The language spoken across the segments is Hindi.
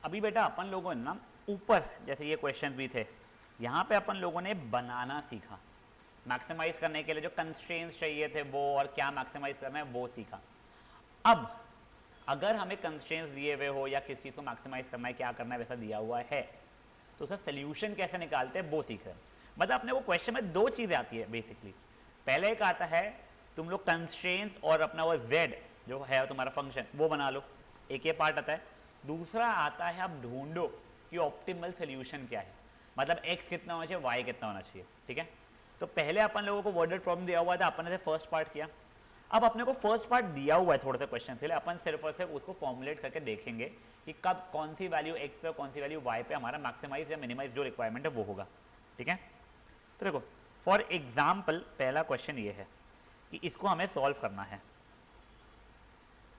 अभी बेटा अपन लोगों ने ना ऊपर जैसे ये क्वेश्चन भी थे, यहाँ पे अपन लोगों ने बनाना सीखा, मैक्सिमाइज करने के लिए जो कंस्ट्रेंट्स चाहिए थे वो और क्या मैक्सिमाइज करना है वो सीखा। अब अगर हमें कंस्ट्रेंट्स दिए हुए हो या किसी चीज़ को मैक्सिमाइज करना है, क्या करना है वैसा दिया हुआ है, तो उसका सोल्यूशन कैसे निकालते हैं वो सीख रहे हैं। मतलब अपने वो क्वेश्चन में दो चीज़ें आती है बेसिकली। पहले एक आता है तुम लोग कंस्ट्रेंट्स और अपना वो z जो है तुम्हारा फंक्शन वो बना लो, एक ये पार्ट आता है। दूसरा आता है आप ढूंढो कि ऑप्टिमल सोल्यूशन क्या है, मतलब x कितना होना चाहिए, y कितना होना चाहिए। ठीक है, तो पहले अपन लोगों को वर्डेड प्रॉब्लम दिया हुआ था, अपन ने फर्स्ट पार्ट किया। अब अपने को फर्स्ट पार्ट दिया हुआ है थोड़े से क्वेश्चन के लिए, अपन सिर्फ और सिर्फ उसको फॉर्मुलेट करके देखेंगे कि कब कौन सी वैल्यू x पे और कौन सी वैल्यू y पे हमारा मैक्सिमाइज या मिनिमाइज जो रिक्वायरमेंट है वो होगा। ठीक है, तो देखो फॉर एग्जाम्पल पहला क्वेश्चन ये है कि इसको हमें सॉल्व करना है।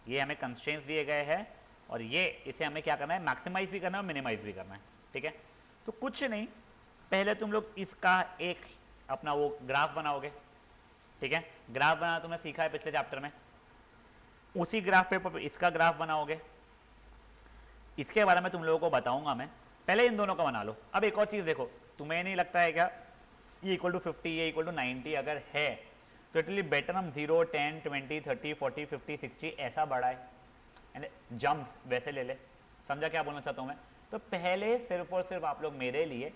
ये हमें कंस्ट्रेंट्स दिए गए हैं और ये इसे हमें क्या करना है, मैक्सिमाइज भी करना है और मिनिमाइज भी करना है। ठीक है, तो कुछ नहीं, पहले तुम लोग इसका एक अपना वो ग्राफ बनाओगे। ठीक है, ग्राफ बनाना तुमने सीखा है पिछले चैप्टर में, उसी ग्राफ पे इसका ग्राफ बनाओगे। इसके बारे में तुम लोगों को बताऊंगा मैं, पहले इन दोनों का बना लो। अब एक और चीज़ देखो, तुम्हें नहीं लगता है क्या ये इक्वल टू 50 ये इक्वल टू 90 अगर है तो इट विल बी बेटर हम 0 10 20 30 40 50 60 ऐसा बढ़ाए, जम्प्स वैसे ले ले। समझा क्या बोलना चाहता हूँ मैं? तो पहले सिर्फ और सिर्फ आप लोग मेरे लिए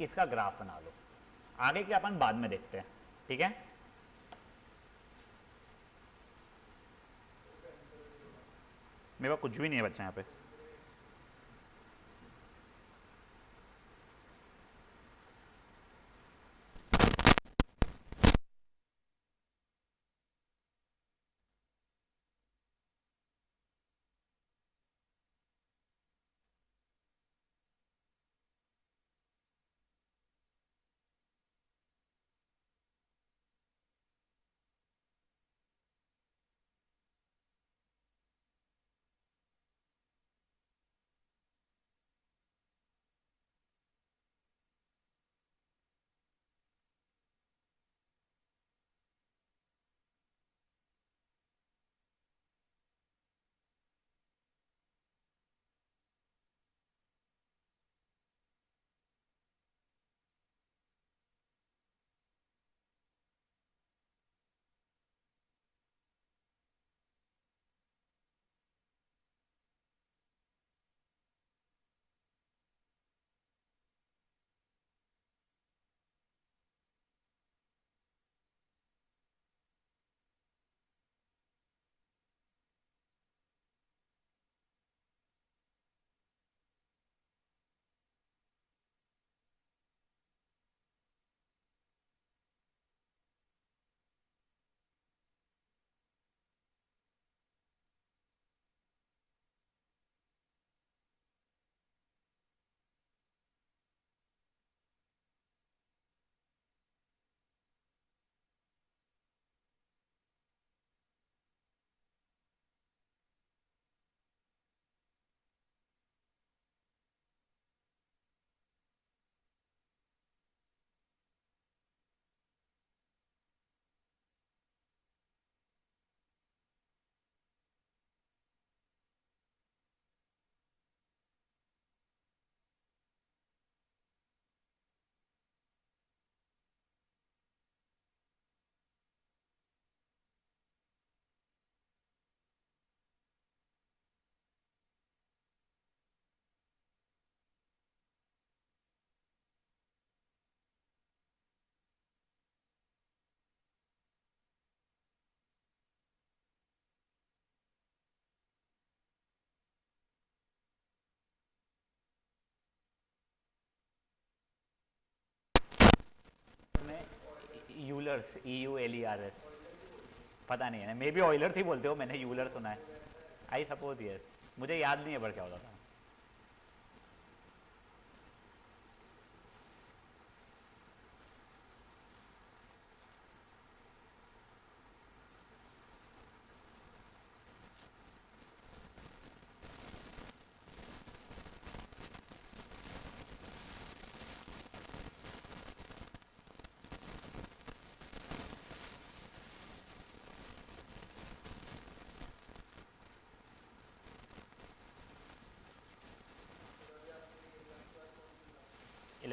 इसका ग्राफ बना लो, आगे के अपन बाद में देखते हैं। ठीक है, मेरे पास कुछ भी नहीं है बच्चा यहाँ पे। यूलर्स EULERS पता नहीं है, मे बी ऑयलर्स ही बोलते हो, मैंने यूलर सुना है। आई सपोज यस, मुझे याद नहीं है पर क्या होता था।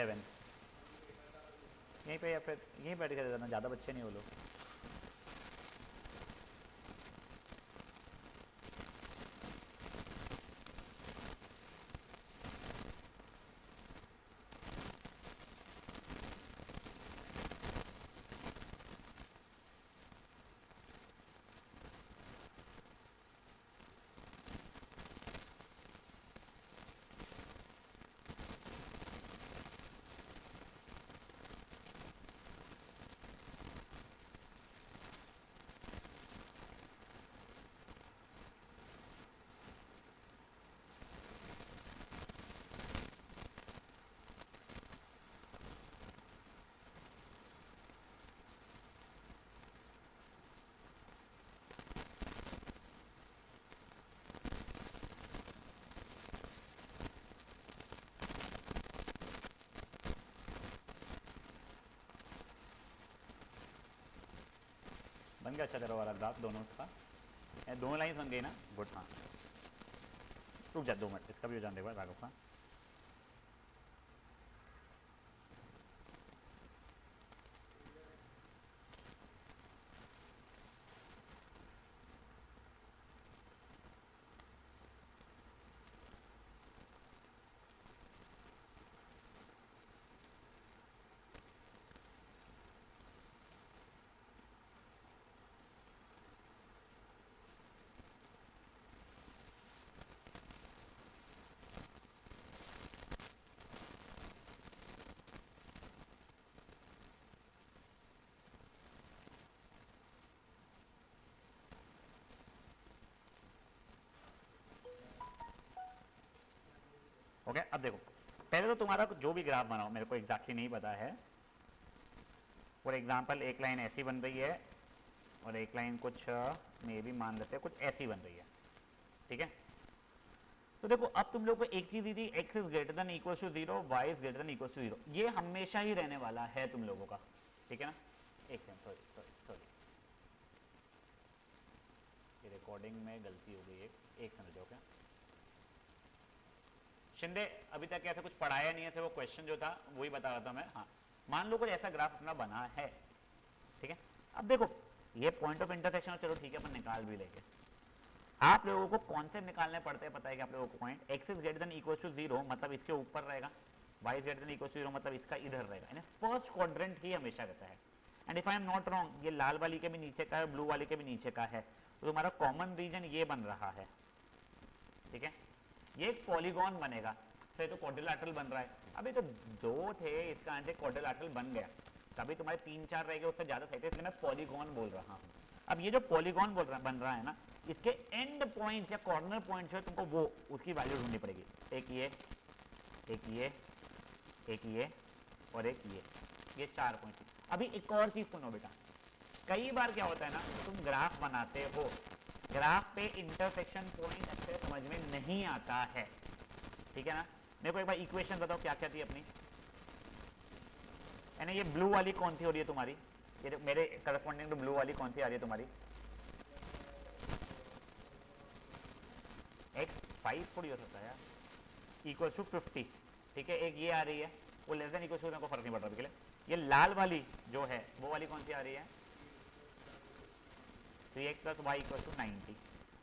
11 यहीं पे, या फिर यहीं बैठ के दे देना, ज़्यादा बच्चे नहीं वो लोग। बन गया अच्छा तेरा वाला ग्राफ दोनों का, दोनों लाइन बन गई ना, गुड। हाँ रुक जा 2 मिनट, इसका भी हो जाने देगा राघव का। ओके अब देखो, पहले तो तुम्हारा जो भी ग्राफ बनाओ, मेरे को एग्जैक्टली नहीं पता है। फॉर एग्जांपल एक लाइन ऐसी बन रही है और एक लाइन कुछ मे भी मान लेते हैं कुछ ऐसी बन रही है, ठीक है। तो देखो अब तुम लोग को एक चीज दी थी, X is greater than equal to 0, Y is greater than equal to 0, ये हमेशा ही रहने वाला है तुम लोगों का, ठीक है ना। एक सेकंड, सॉरी सॉरी सॉरी, ये रिकॉर्डिंग में गलती हो गई, एक समझो क्या शिंदे, अभी तक ऐसा कुछ पढ़ाया नहीं है, सिर्फ वो क्वेश्चन जो था वही बता रहा था मैं। हाँ मान लो कोई ऐसा ग्राफ अपना बना है, ठीक है। अब देखो ये पॉइंट ऑफ इंटरसेक्शन, चलो ठीक है अपन निकाल भी लेंगे। आप लोगों को कॉन्सेप्ट निकालने पड़ते हैं, पता है कि आप लोगों को point X is greater than equal to 0 मतलब इसके ऊपर रहेगा, Y is greater than equal to 0 मतलब इसका इधर रहेगा, यानी फर्स्ट क्वाड्रेंट ही हमेशा रहता है। And if I am not wrong, ये लाल वाली के भी नीचे का है, ब्लू वाली के भी नीचे का है, तो तुम्हारा कॉमन रीजन ये बन रहा है, ठीक है। ये एक पॉलीगॉन बनेगा, सही, तो क्वाड्रिलेटरल बन रहा है। अभी तो 2 थे, इसका आंसर क्वाड्रिलेटरल बन गया, तभी तुम्हारे 3-4 रहेंगे, उससे ज्यादा सही थे, इसलिए मैं पॉलीगॉन बोल रहा हूँ। अब ये जो पॉलीगॉन बन रहा है ना, इसके एंड पॉइंट्स या कॉर्नर पॉइंट्स है, तुमको वो उसकी वैल्यू ढूंढनी पड़ेगी। एक ये, एक ये, एक ये और एक ये 4 पॉइंट। अभी एक और चीज सुनो बेटा, कई बार क्या होता है ना, तुम ग्राफ बनाते हो, ग्राफ पे इंटरसेक्शन पॉइंट अच्छे समझ में नहीं आता है, ठीक है ना। मेरे को एक बार इक्वेशन बताओ क्या क्या थी अपनी, यानी ये ब्लू वाली कौन सी हो रही है तुम्हारी, ये मेरे करस्पॉन्डिंग टू ब्लू वाली कौन सी आ रही है तुम्हारी, एक्स 5 थोड़ी हो सकता है यार, इक्वल टू 50, ठीक है। एक ये आ रही है, वो लेस देन इक्वल टू, को फर्क नहीं पड़ रहा। ये लाल वाली जो है वो वाली कौन सी आ रही है, 3x plus Y equal to 90।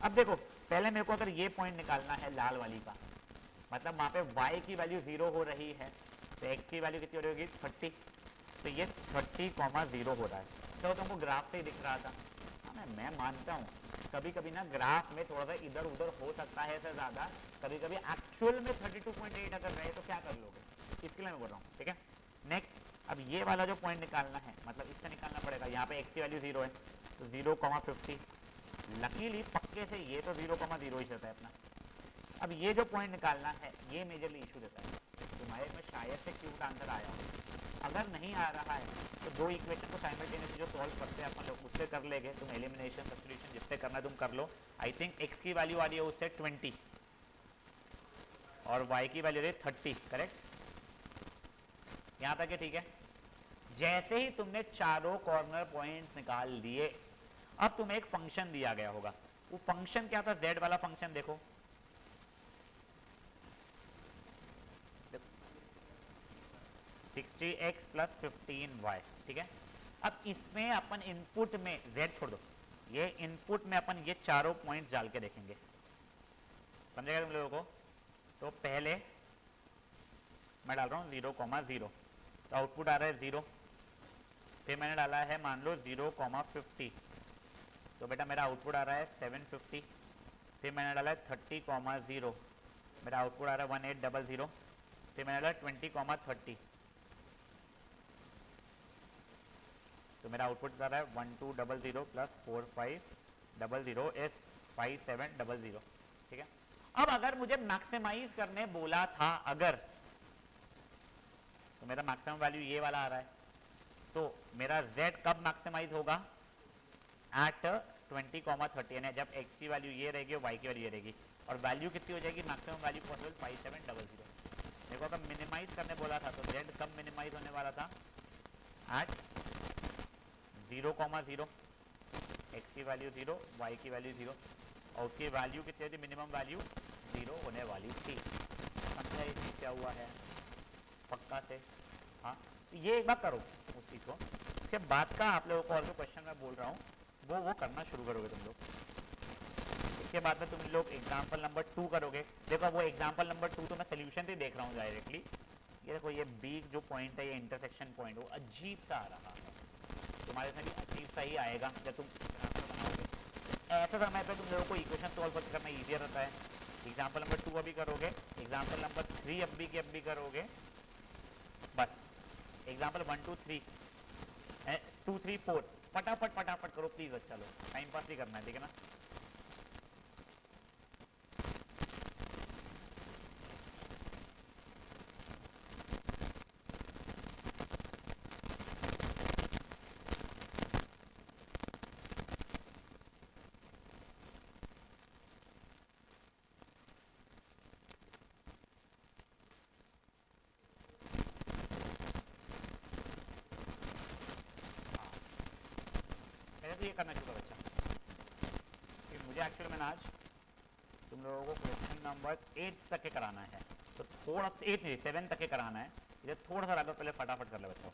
अब देखो पहले मेरे को अगर ये पॉइंट निकालना है लाल वाली का, मतलब वहाँ पे y की वैल्यू 0 हो रही है, तो x की वैल्यू कितनी हो रही होगी 30, तो ये 30,0 हो रहा है। चलो तुमको ग्राफ से ही दिख रहा था। हाँ मैं मानता हूँ कभी कभी ना ग्राफ में थोड़ा सा इधर उधर हो सकता है ऐसा ज़्यादा, कभी कभी एक्चुअल में 32.8 अगर रहे तो क्या कर लोगे, इसके लिए मैं बोल रहा हूँ, ठीक है। नेक्स्ट, अब ये वाला जो पॉइंट निकालना है, मतलब इसका निकालना पड़ेगा, यहाँ पे x की वैल्यू 0 है, तो 0,50, लकीली पक्के से ये तो 0,0 ही रहता है अपना। अब ये जो पॉइंट निकालना है ये मेजरली इशू रहता है, तुम्हारे में शायद से क्यूट आंसर आया हो, अगर नहीं आ रहा है तो 2 इक्वेशन को साइमल्टेनियसली जो सॉल्व करते हैं अपन लोग उससे कर लेंगे, तुम एलिमिनेशन सब्स्टिट्यूशन जिससे करना है तुम कर लो। आई थिंक x की वैल्यू आ रही है उससे 20 और y की वैल्यू है 30, करेक्ट, यहाँ तक है, ठीक है। जैसे ही तुमने चारों कॉर्नर पॉइंट्स निकाल लिए, अब तुम्हें एक फंक्शन दिया गया होगा, वो फंक्शन क्या था, z वाला फंक्शन। देखो 60x प्लस 15y, ठीक है। अब इसमें अपन इनपुट में z छोड़ दो, ये इनपुट में अपन ये चारों पॉइंट्स डाल के देखेंगे, समझेगा तुम लोगों को। तो पहले मैं डाल रहा हूँ 0,0, तो आउटपुट आ रहा है 0। फिर मैंने डाला है मान लो 0,50, तो बेटा मेरा आउटपुट आ रहा है 750। फिर मैंने डाला है 30,0, मेरा आउटपुट आ रहा है 1800। फिर मैंने डाला 20,30, तो मेरा आउटपुट आ रहा है 1200 प्लस 4500 इज 5700, ठीक है। अब अगर मुझे मैक्सिमाइज करने बोला था अगर, तो मेरा मैक्सिमम वैल्यू ये वाला आ रहा है, तो मेरा z कब मैक्सिमाइज होगा, एट 20,30, यानी जब x की वैल्यू ये रहेगी और y की वैल्यू ये रहेगी, और वैल्यू कितनी हो जाएगी, मैक्सिमम वैल्यू पॉसिबल 5700। देखो अगर मिनिमाइज करने बोला था तो z कब मिनिमाइज होने वाला था, एट 0,0, x की वैल्यू 0, y की वैल्यू 0, और उसकी वैल्यू कितनी थी, मिनिमम वैल्यू 0 होने वाली थी। समझा ये चीज़ क्या हुआ है पक्का से। हाँ, तो ये एक बार करो उस चीज़ को, उसके बाद का आप लोगों को और जो क्वेश्चन मैं बोल रहा हूँ वो करना शुरू करोगे तुम लोग। इसके बाद में तुम लोग एग्जाम्पल नंबर 2 करोगे। देखो वो एग्जाम्पल नंबर 2 तो मैं सोल्यूशन भी देख रहा हूँ डायरेक्टली। ये देखो ये बी जो पॉइंट है, ये इंटरसेक्शन पॉइंट, वो अजीब सा आ रहा है, तुम्हारे से भी अजीब सा ही आएगा जब तुम बनाओगे। ऐसे समय पे तुम लोगों को इक्वेशन सॉल्व करना ईजियर रहता है। एग्जाम्पल नंबर 2 अभी करोगे, एग्जाम्पल नंबर 3 अभी करोगे, बस एग्जाम्पल 1 2 3 2 3 4 फटाफट करो प्लीज, अच्छा लो, टाइम पास भी करना है, ठीक है ना। तो ये करना चाहिए बच्चा, कि मुझे एक्चुअली में आज तुम लोगों को क्वेश्चन नंबर 8 तक के कराना है, तो थोड़ा सा 8 नहीं 7 तक के कराना है, इधर थोड़ा सा रहा, पहले फटाफट कर ले बच्चों।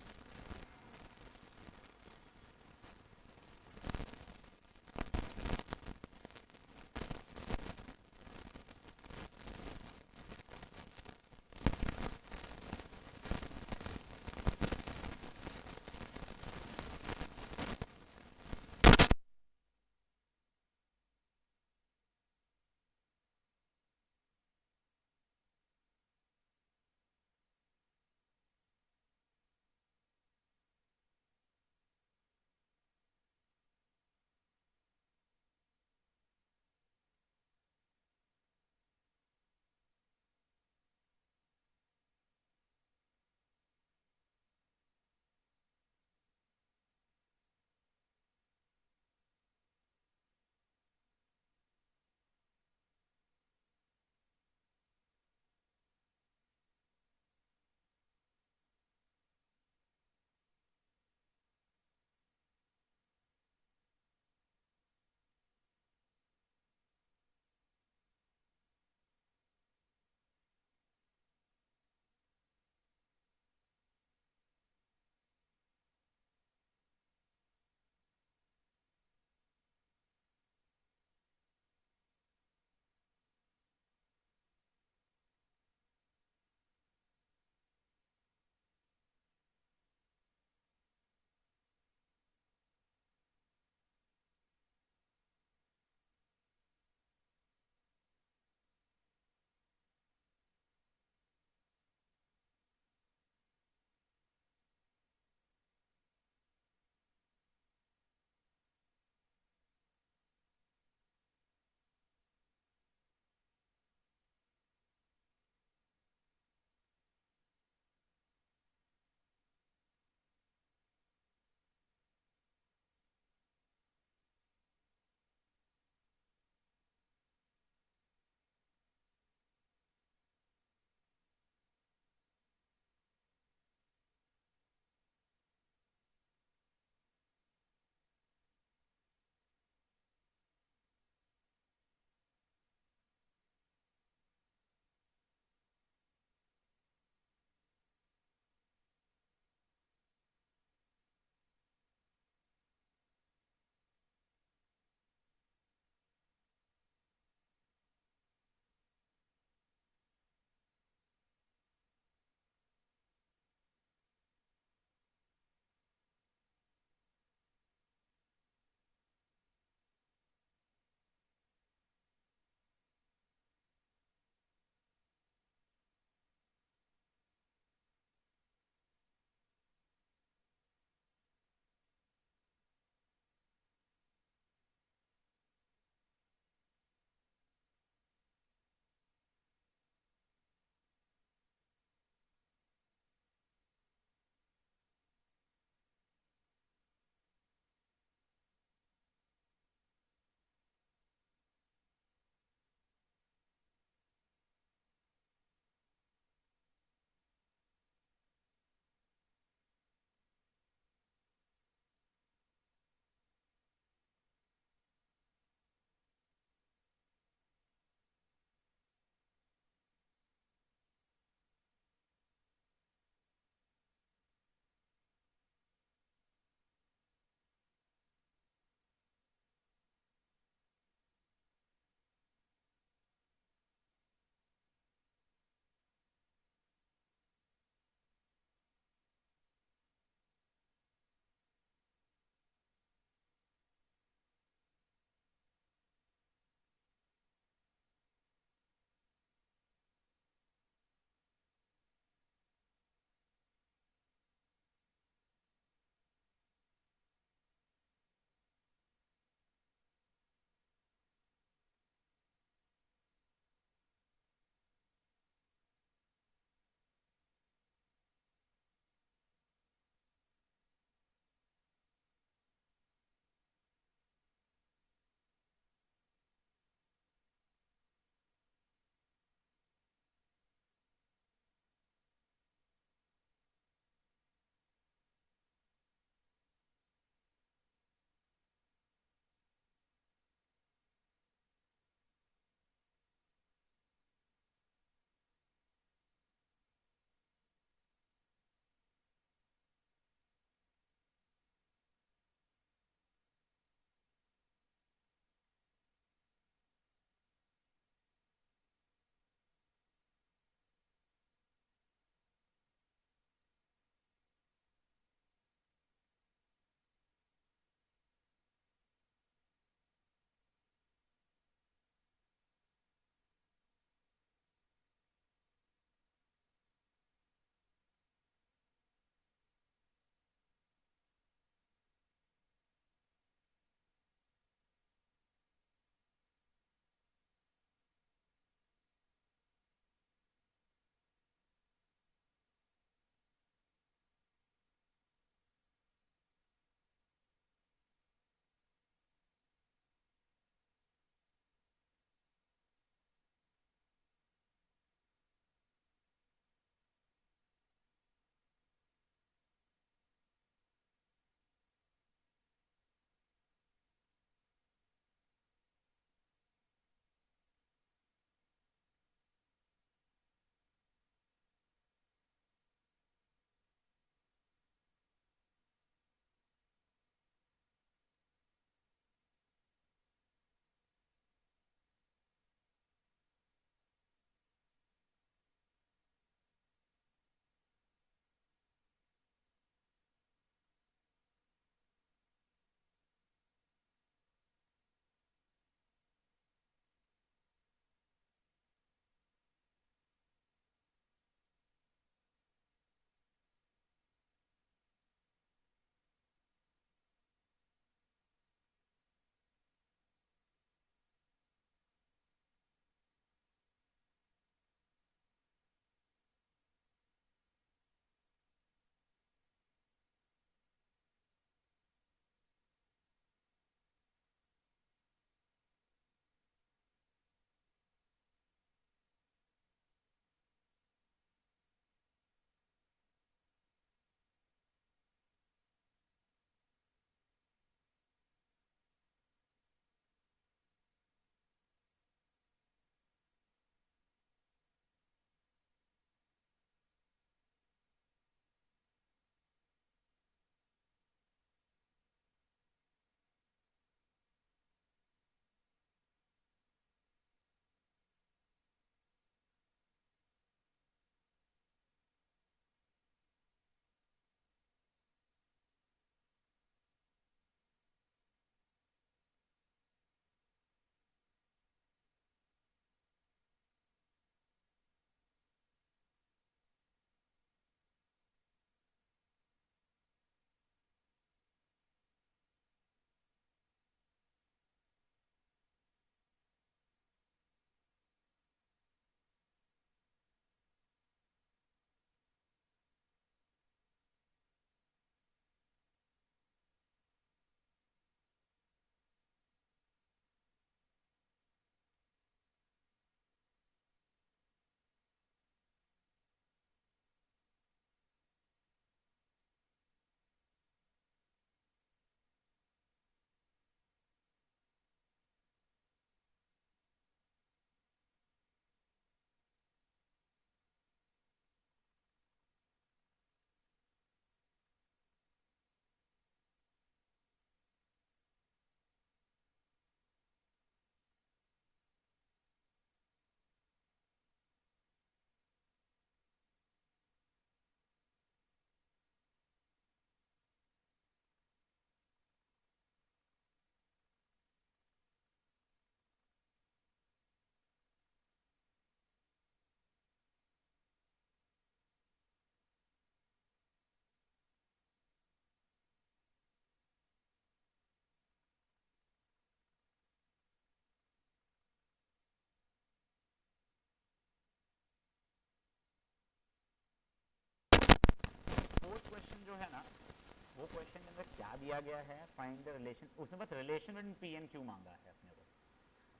वो क्वेश्चन के अंदर क्या दिया गया है, फाइंड द रिलेशन, उसने बस relation between P and Q मांगा है अपने को।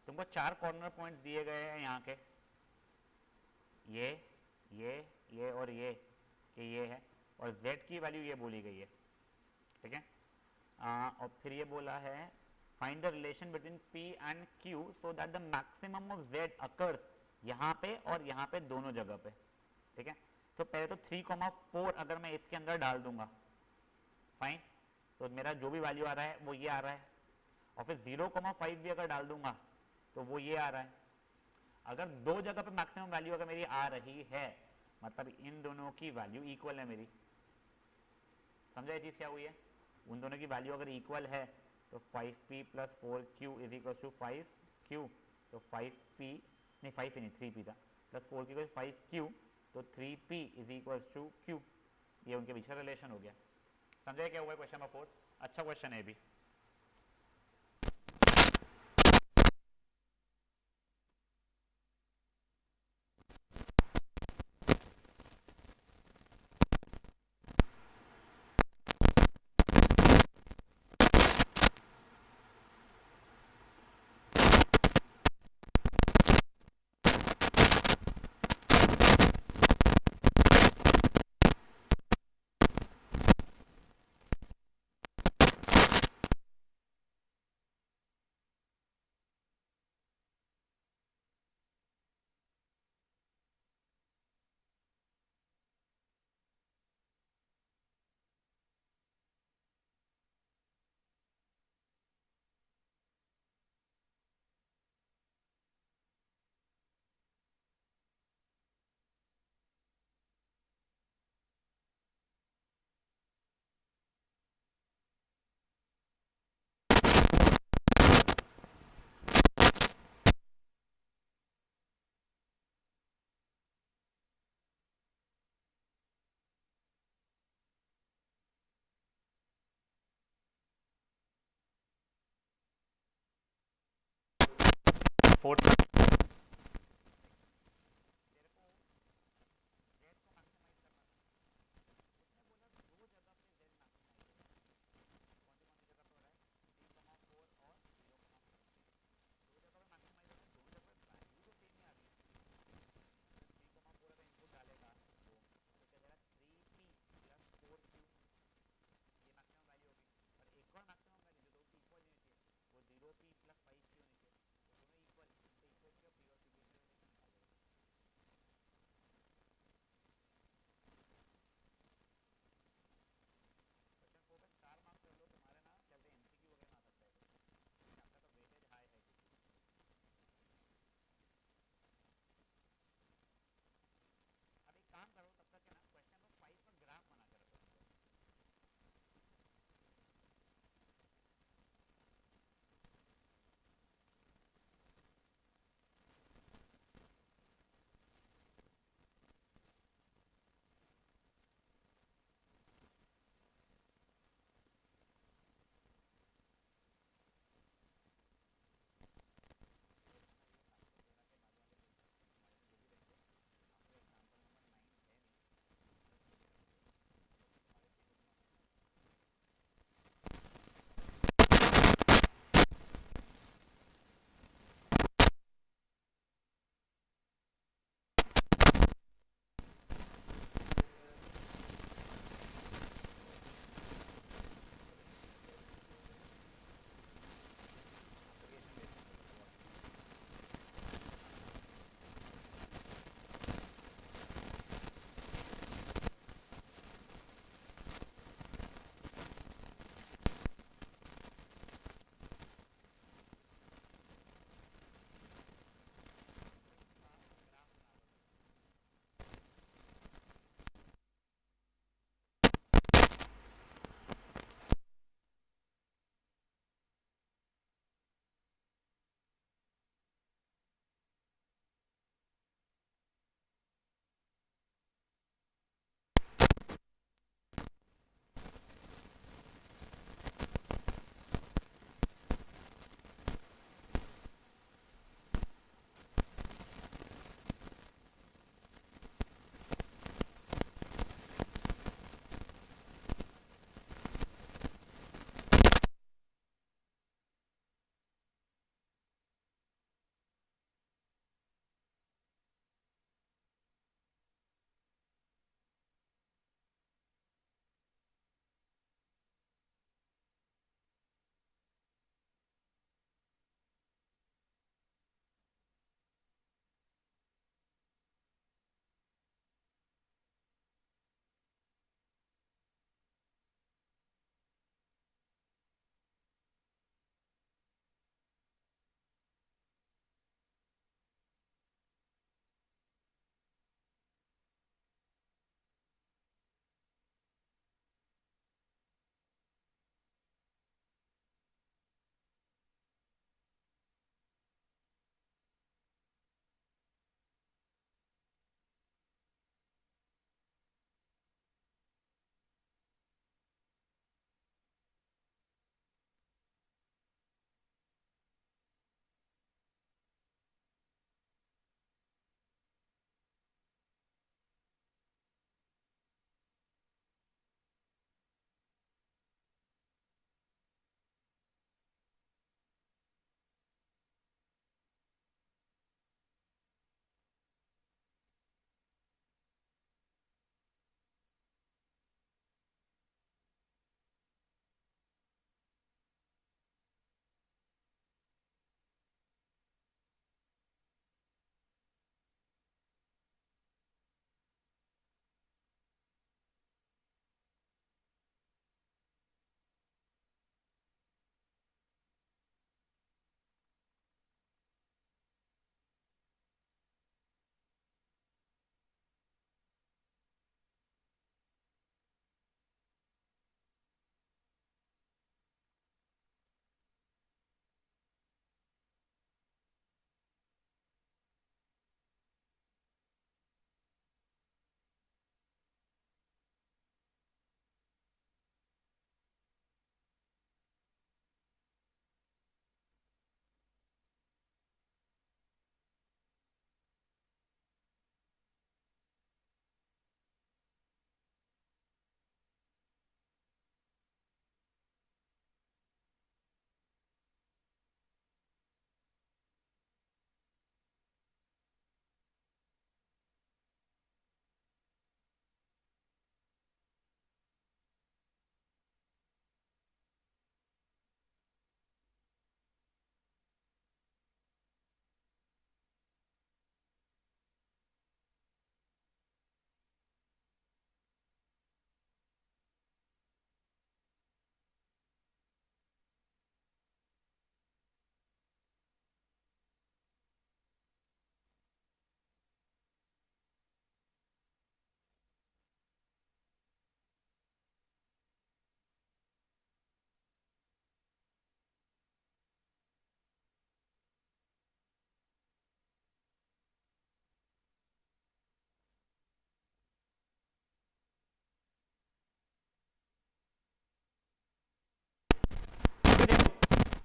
तुमको 4 कॉर्नर पॉइंट्स दिए गए हैं यहाँ के, ये और ये, कि ये है, और z की वैल्यू ये बोली गई है, ठीक है। और फिर ये बोला है find the relation between p and q so that the maximum of z occurs यहाँ पे और यहाँ पे दोनों जगह पे, ठीक है। तो पहले तो 3,4 अगर मैं इसके अंदर डाल दूंगा, फाइन, तो मेरा जो भी वैल्यू आ रहा है वो ये आ रहा है, और फिर 0,5 भी अगर डाल दूंगा तो वो ये आ रहा है। अगर दो जगह पे मैक्सिमम वैल्यू अगर मेरी आ रही है, मतलब इन दोनों की वैल्यू इक्वल है मेरी, समझा ये चीज़ क्या हुई है, उन दोनों की वैल्यू अगर इक्वल है तो 5p plus 4q is equal to 5q, तो 5p नहीं 5 ही नहीं 3p था, प्लस 4q इक्वल 5q, तो 3p is equal to q। ये उनके बीच का रिलेशन हो गया। समझे क्या हुआ क्वेश्चन नंबर 4? अच्छा क्वेश्चन है भी। फोर्थ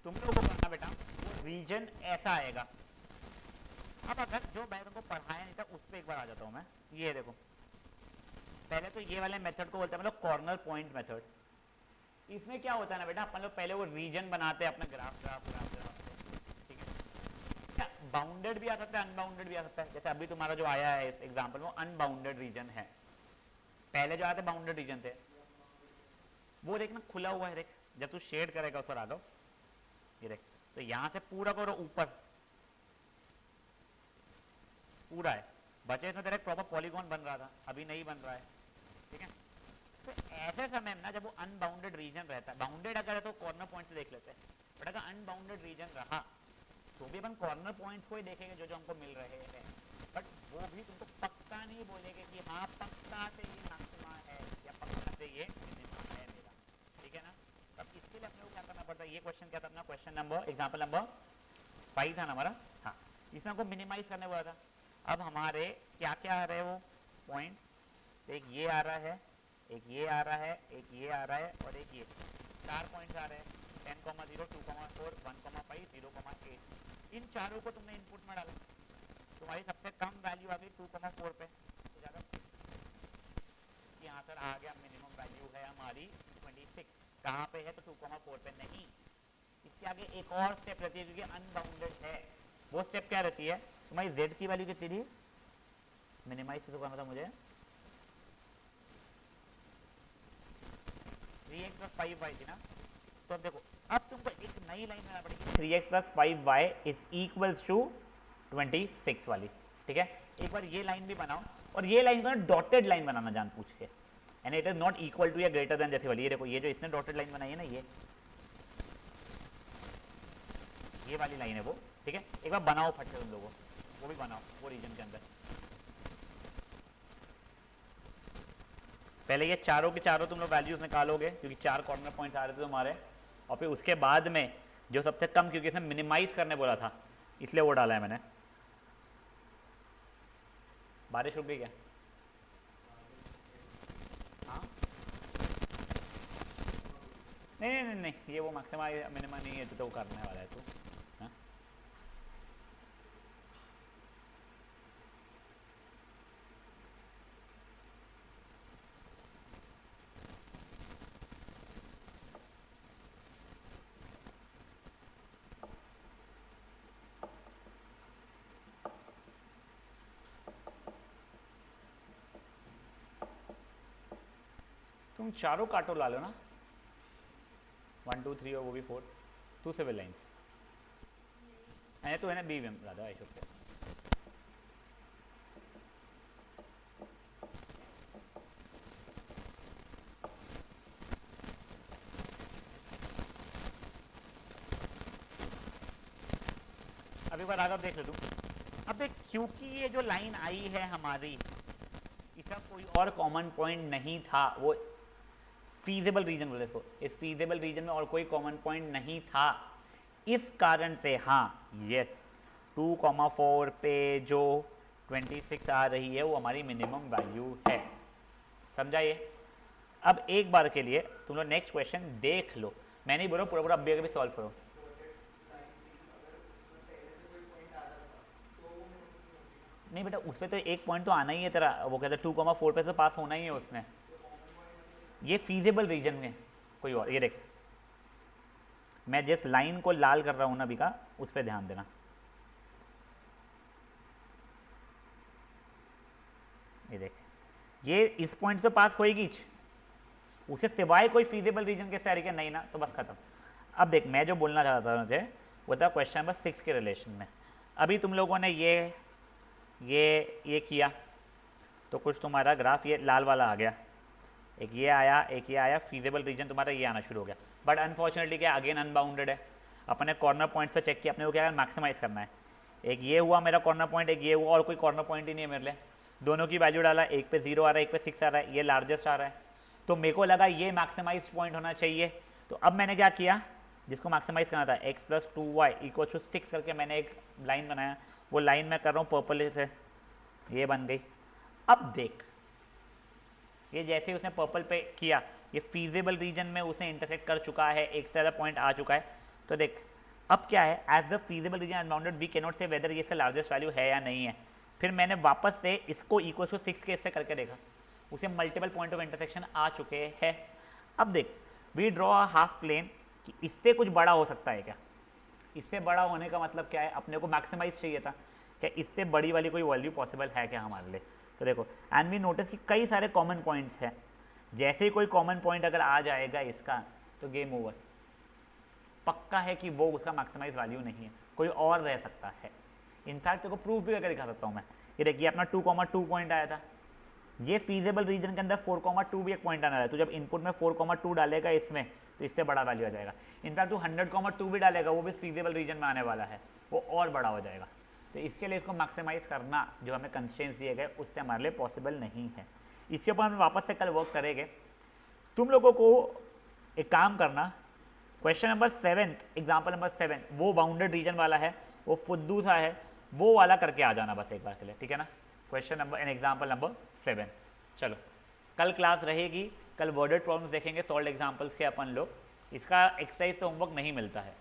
तुम लोगों को करना बेटा वो रीजन ऐसा आएगा। अब अगर जो मैं तुमको पढ़ाया नहीं था उस पर एक बार आ जाता हूँ मैं। ये देखो पहले तो ये वाले मेथड को बोलते हैं मतलब कॉर्नर पॉइंट मेथड। इसमें क्या होता है ना बेटा अपन लोग पहले वो रीजन बनाते हैं अपना ग्राफ ग्राफ ग्राफ ग्राफ से, ठीक है। क्या बाउंडेड भी आ सकता है अनबाउंडेड भी आ सकता है। जैसे अभी तुम्हारा जो आया है इस एग्जाम्पल में अनबाउंडेड रीजन है, पहले जो आए थे बाउंडेड रीजन थे। वो देखना खुला हुआ है, देख जब तू शेड करेगा उस पर राघव ये देख, तो यहां से पूरा करो ऊपर पूरा है, बचे इसमें तेरा प्रॉपर पॉलीगॉन बन रहा था, अभी नहीं बन रहा है, ठीक है। तो ऐसे समय में ना जब वो अनबाउंडेड रीजन रहता है, बाउंडेड अगर है तो कॉर्नर पॉइंट से देख लेते हैं, बट अगर अनबाउंडेड रीजन रहा तो भी अपन कॉर्नर पॉइंट्स को ही देखेंगे जो जो हमको मिल रहे हैं, बट वो भी तुमको पक्का नहीं बोलेंगे कि हाँ पक्का से ये मैक्सिमा है या पक्का से ये मिनिमा है मेरा, ठीक है ना। तब इसके लिए अपने को क्या करना पड़ता है, ये क्वेश्चन क्या था अपना, क्वेश्चन नंबर एग्जाम्पल नंबर 5 था ना हमारा, हाँ इसमें हमको मिनिमाइज करने वाला था। अब हमारे क्या क्या आ रहे हैं वो पॉइंट्स, एक ये आ रहा है, एक ये आ रहा है, एक ये आ रहा है और एक ये, 4 पॉइंट्स आ रहे हैं 10, 0, 2, 4, 1, 5, 0, 8। इन चारों को तुमने इनपुट में डाला, तुम्हारी सबसे कम वैल्यू आ गई 2, 4 पे, तो ज़्यादा यहाँ सर आ गया मिनिमम वैल्यू है हमारी 26, कहाँ पे है तो 2, 4 पे नहीं। इसके आगे एक और स्टेप रहती है क्योंकि अनबाउंडेड है, वो स्टेप क्या रहती है, तुम्हारी z की वैल्यू कितनी थी, मिनिमाइज से तो करना था मुझे 3x + 5y थी ना। तो अब देखो अब तुमको एक नई लाइन बनाना पड़ेगी, 3x + 5y = 26 वाली, ठीक है। एक बार ये लाइन भी बनाओ और ये लाइन को डॉटेड लाइन बनाना जान पूछ के, यानी it is not equal to या ग्रेटर देन जैसे वाली। ये देखो ये जो इसने डॉटेड लाइन बनाई है ना, ये वाली लाइन है वो, ठीक है। एक बार बनाओ फट से तुम लोगों, वो भी बनाओ वो रीजन के अंदर। पहले ये चारों के चारों तुम लोग वैल्यूज निकालोगे क्योंकि 4 कॉर्नर पॉइंट्स आ रहे थे तुम्हारे, और फिर उसके बाद में जो सबसे कम, क्योंकि इसमें मिनिमाइज करने बोला था इसलिए वो डाला है मैंने। बारिश रुक गई क्या? हाँ नहीं नहीं नहीं नहीं, ये वो मैक्सिमा मिनिमा नहीं है तो वो करने वाला है तू। हाँ तुम चारों काटो ला लो ना, 1 2 3 और वो भी 4, 2 सिविल लाइन्स है तो है ना, बी में राधा आई शुक्र। अब एक बार राधा देख ले तू, अब देख क्योंकि ये जो लाइन आई है हमारी इसका कोई और कॉमन पॉइंट नहीं था, वो फीजेबल रीजन बोले इसको, इस फीजेबल रीजन में और कोई कॉमन पॉइंट नहीं था, इस कारण से हाँ यस 2, 4 पे जो 26 आ रही है वो हमारी मिनिमम वैल्यू है, समझा ये। अब एक बार के लिए तुम लोग नेक्स्ट क्वेश्चन देख लो, मैं नहीं बोल रहा पूरा पूरा अब भी सॉल्व करो। नहीं बेटा उस पर तो एक पॉइंट तो आना ही है तेरा, वो कहते हैं 2, 4 पे तो पास होना ही है उसमें, ये फीजेबल रीजन में कोई और। ये देख मैं जिस लाइन को लाल कर रहा हूं ना अभी का, उस पर ध्यान देना, ये देख ये इस पॉइंट से पास होएगी, उसे सिवाय कोई फीजेबल रीजन के सारे के नहीं ना, तो बस खत्म। अब देख मैं जो बोलना चाहता था मुझे वो था क्वेश्चन नंबर 6 के रिलेशन में। अभी तुम लोगों ने ये किया तो कुछ तुम्हारा ग्राफ ये लाल वाला आ गया, एक ये आया, फीजेबल रीजन तुम्हारा ये आना शुरू हो गया, बट अनफॉर्चुनेटली क्या अगेन अनबाउंडेड है। अपने कॉर्नर पॉइंट पे चेक किया, अपने को क्या मैक्सिमाइज करना है, एक ये हुआ मेरा कॉर्नर पॉइंट, एक ये हुआ, और कोई कॉर्नर पॉइंट ही नहीं है मेरे लिए, दोनों की वैल्यू डाला, एक पे 0 आ रहा है, एक पे 6 आ रहा है, ये लार्जेस्ट आ रहा है, तो मेरे को लगा ये मैक्सिमाइज पॉइंट होना चाहिए। तो अब मैंने क्या किया, जिसको मैक्सिमाइज करना था x + 2y = 6 करके मैंने एक लाइन बनाया, वो लाइन मैं कर रहा हूँ पर्पल से, ये बन गई। अब देख ये जैसे उसने पर्पल पे किया, ये फीजेबल रीजन में उसने इंटरसेक्ट कर चुका है, एक से ज़्यादा पॉइंट आ चुका है, तो देख अब क्या है, as the feasible region unbounded we can not say whether ये इसका लार्जेस्ट वैल्यू है या नहीं है। फिर मैंने वापस से इसको इक्वल टू 6 के इससे करके देखा, उसे मल्टीपल पॉइंट ऑफ इंटरसेक्शन आ चुके हैं। अब देख, we draw a half plane, कि इससे कुछ बड़ा हो सकता है क्या? इससे बड़ा होने का मतलब क्या है, अपने को मैक्सिमाइज चाहिए था, क्या इससे बड़ी वाली कोई वैल्यू पॉसिबल है क्या हमारे लिए? तो देखो, एंड वी नोटिस कि कई सारे कॉमन पॉइंट्स हैं, जैसे ही कोई कॉमन पॉइंट अगर आ जाएगा इसका, तो गेम ओवर, पक्का है कि वो उसका मैक्सिमाइज वैल्यू नहीं है, कोई और रह सकता है। इनफैक्ट तेरे को प्रूफ भी करके दिखा सकता हूँ मैं। ये देखिए अपना 2,2 पॉइंट आया था, ये फीजेबल रीजन के अंदर 4,2 भी एक पॉइंट आना है। तो जब इनपुट में 4,2 डालेगा इसमें, तो इससे बड़ा वैल्यू आ जाएगा। इनफैक्ट तू 100,2 भी डालेगा, वो भी फीजेबल रीजन में आने वाला है, वो और बड़ा हो जाएगा। तो इसके लिए इसको मैक्सिमाइज करना जो हमें कंस्ट्रेंट्स दिए गए उससे हमारे लिए पॉसिबल नहीं है। इसके ऊपर हम वापस से कल वर्क करेंगे। तुम लोगों को एक काम करना, क्वेश्चन नंबर 7, एग्जाम्पल नंबर 7, वो बाउंडेड रीजन वाला है, वो फुद्दू सा है, वो वाला करके आ जाना बस एक बार के लिए, ठीक है ना? Question number and example number 7। चलो कल क्लास रहेगी, कल वर्डेड प्रॉब्लम्स देखेंगे, सॉल्व एग्जाम्पल्स के अपन लोग। इसका एक्सरसाइज से होमवर्क नहीं मिलता है।